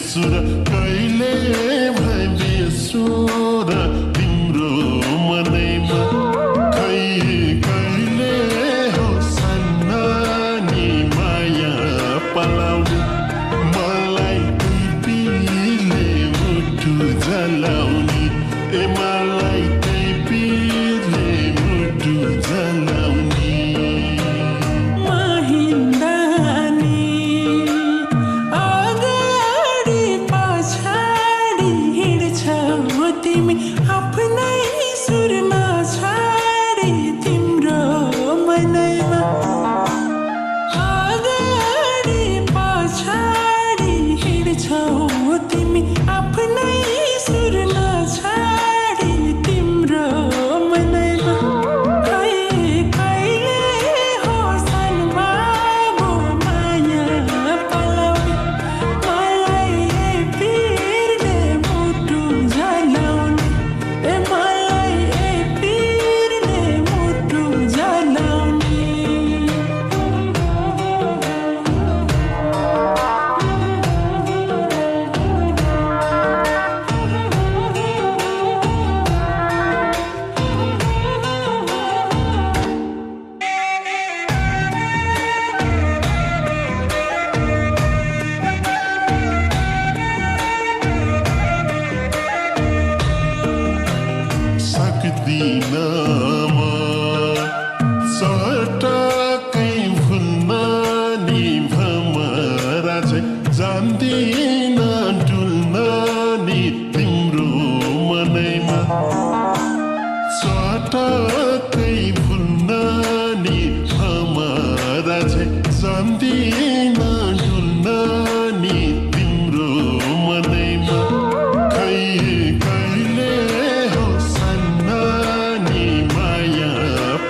बिर्सु र कहिले भए बिर्सु र तिम्रो मनैमा खै कहिले हो सान्नानी माया पलाउने मलाई तिमीले मुटु जलाउने ए मलाई तिमीले मुटु जलाउने तिमी आफ्नै सुरमा छाडी तिम्रो मनैमा अगाडि पछाडि हिँड्छौ तिमी आफ्नै सुरमा छाडी तिम्रो मनैमा खै कहिले हो सानबाबु माया पलाउने मलाई पिरले मुटु जलाउने ए मलाई पिरले मुटु जलाउने सक्दिन म चटकै भुल्न नि भमरा चाहिँ जान्दिन डुल्न नि तिम्रो मनैमा चटकै भुल्न नि भमरा चाहिँ जान्दिन डुल्न नि तिम्रो मनैमा खै कहिले हो सान्नानी माया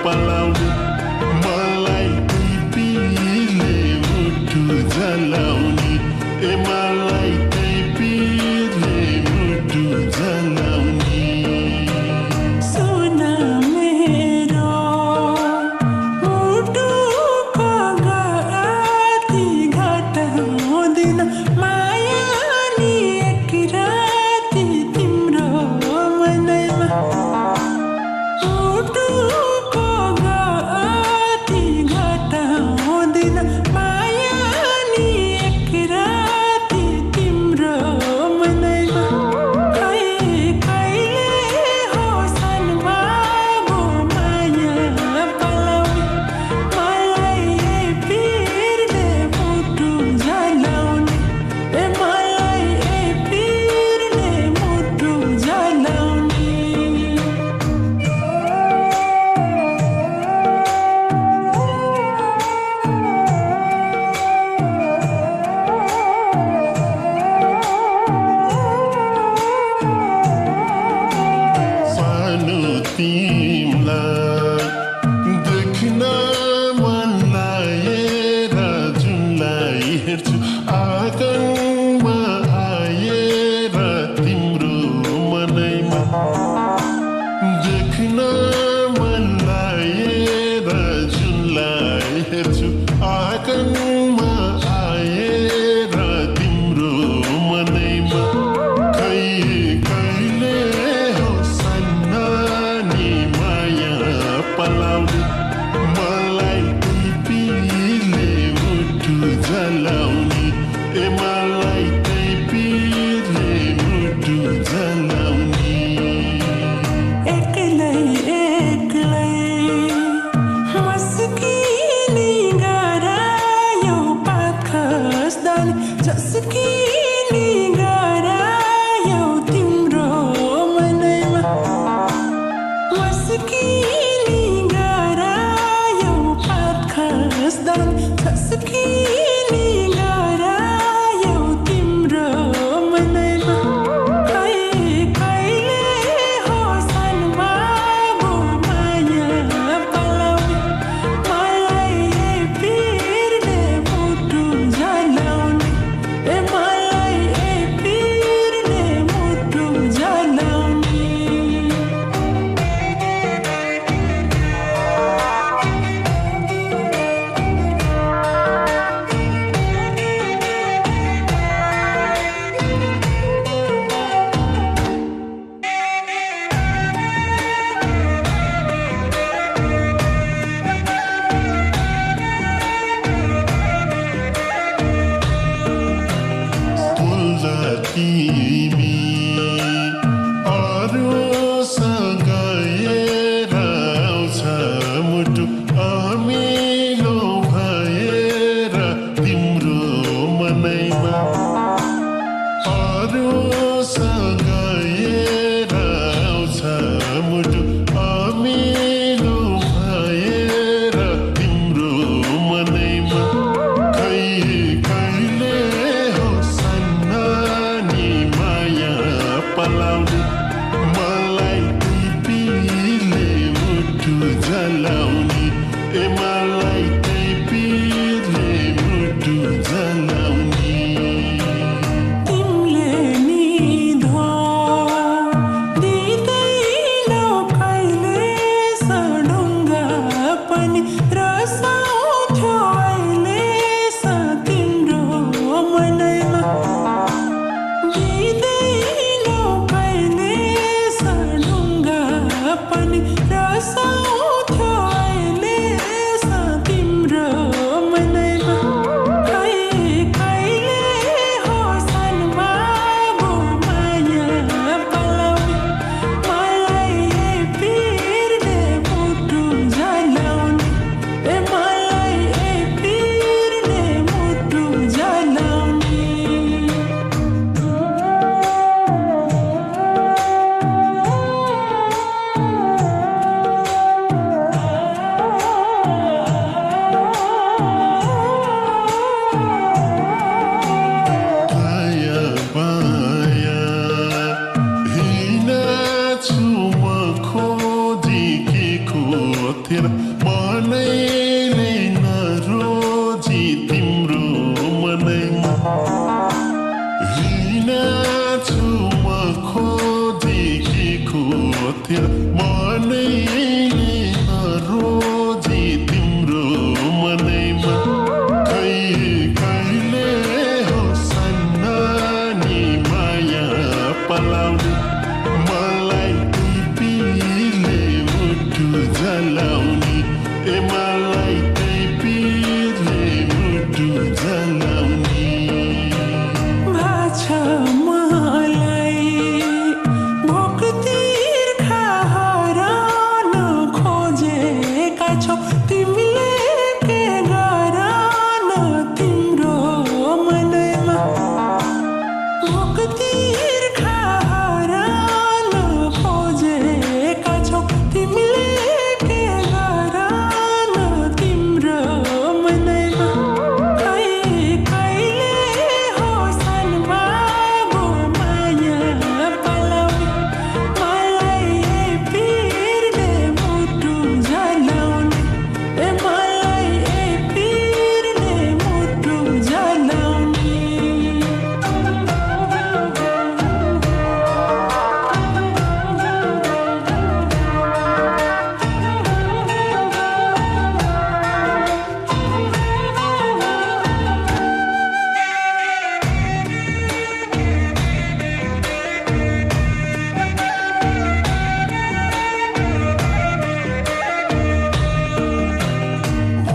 पलाउने मलाई तिमीले मुटु जलाउने ए मलाई तिमीले मुटु जलाउने सुन तिमी अरूसँग हेर आउँछ मुटु अमिलो भएर तिम्रो मनैमा अरूसँग हेर आउँछ मुटु अमिलो भएर तिम्रो मनैमा खै कहिले हो सन्नानी माया पलाउने मलाई टिपीले मुटु जलाउने ए मलाई टिपीले मुटु जलाउने तिमीले नि दिँदैनौ कहिले सडुङ्गा पनि रसाउँथ्यो अहिले तिम्रो मनैमा दिँदैनौ कहिले सडुङ्गा पनि रसाउँथ्यो अहिले तिम्रो मनैमा खै कहिले हो सन्मागो माया पलाउने मलाई पिरले मुटु जलाउने ए मलाई पिरले मुटु जलाउने दाया बाया हिँड्छु म खोजी के खोजेर मनैले नरोजी तिम्रो मनैमा हिँड्छु म खोजी के खोजेर मनैले नरोजी तिम्रो मनैमा खै कहिले हो सन्नानी माया पलाउने मलाई टिपीले मुटु जलाउने ए मलाई टिपीले मुटु जलाउने भाषा मलाई भोक तिर्खा हराउन खोजेका छौ तिमीले के गराउन तिम्रो मनैमा भोक तिर्खा हराउन खोजेका छौ तिमीले के गराउन तिम्रो मनैमा खै कहिले हो सन्मागो माया पलाउने मलाई पिरले मुटु जलाउने ए मलाई पिरले मुटु जलाउने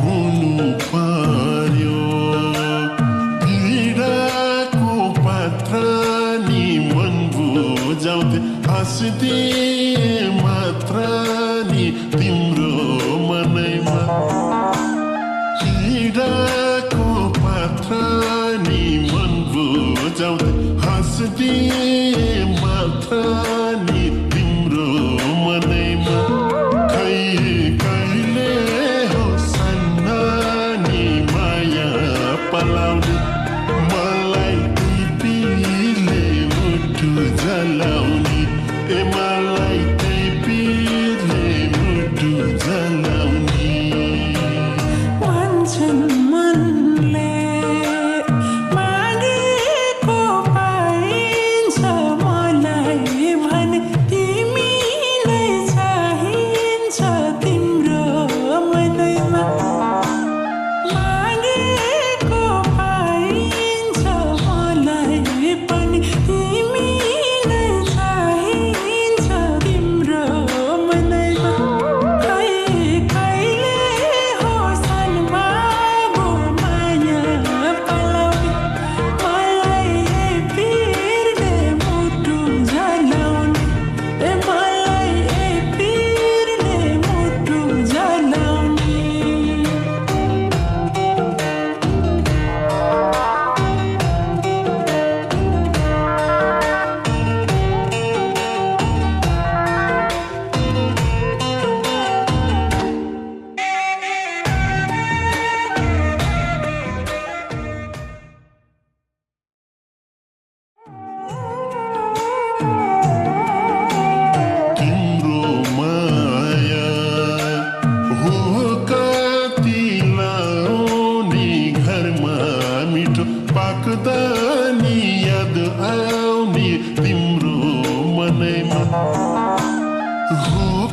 हुनु पर्यो पीडाको पात्र नि मन बुझाउँथे हाँसिदिए मात्र नि तिम्रो मनैमा पीडाको पात्र नि मन बुझाउँथे हाँसिदिए मात्र नि तिम्रो मनैमा खै कहिले हो सन्नानी माया पलाउने मलाई टिपीले मुटु जलाउने ए मलाई टिपीले मुटु जलाउने भन्छन् मनले मागेको पाइन्छ मलाई आउने तिम्रो मनैमा हो